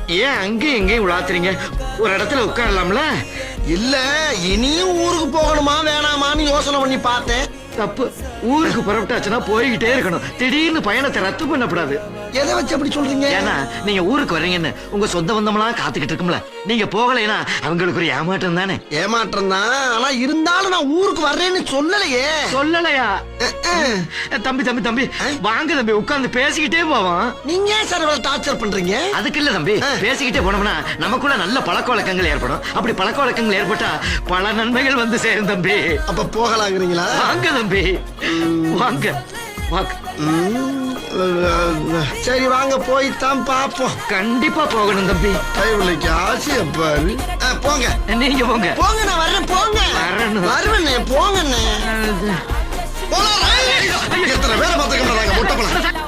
ஏன் அங்கேயும் எங்கேயும் உலாத்துறீங்க? ஒரு இடத்துல உட்காரலாம்ல? இல்ல இனியும் ஊருக்கு போகணுமா வேணாமான்னு யோசனை பண்ணி பார்த்தேன். தப்பு. ஊருக்கு புறப்பட்டாச்சுன்னா போய்கிட்டே இருக்கணும். திடீர்னு பயணத்தை ரத்து பண்ணக்கூடாது. எதை வச்சு அப்படி சொல்றீங்க? ஏன்னா நீங்க ஊருக்கு வர்றீங்கன்னு உங்க சொந்த பந்தமெல்லாம் காத்துக்கிட்டு இருக்கும்ல. நீங்க போகலைன்னா அவங்களுக்கு ஒரு ஏமாற்றம் தானே. ஏமாற்றம் தான். ஆனா இருந்தாலும் நான் ஊருக்கு வர்றேன்னு சொல்லலையே. சொல்லலையா? தம்பி தம்பி தம்பி வாங்க தம்பி, உட்கார்ந்து பேசிக்கிட்டே போவோம். நீங்க ஏன் சார் இவ்வளவு டார்ச்சர் பண்றீங்க? அதுக்கு இல்ல தம்பி, பேசிக்கிட்டே போனோம்னா நமக்குள்ள நல்ல பழக்க வழக்கங்கள் ஏற்படும். அப்படி பழக்க வழக்கங்கள் ஏற்பட்டா பல நன்மைகள் வந்து சேரும் தம்பி. அப்ப போகலாங்கிறீங்களா? வாங்க தம்பி வாங்க வாங்க. சரி வாங்க போய்தான் பாப்போம். கண்டிப்பா போகணும் தம்பி. கைவிளைக்கு ஆசைய பாரு. போங்க நீங்க போங்க. போங்க, நான் வர்றேன். போங்க. வருவேண்ணே, போங்கண்ணே. போலாம். எத்தனை பேரை பார்த்துக்கிட்டு முட்டை பழம்.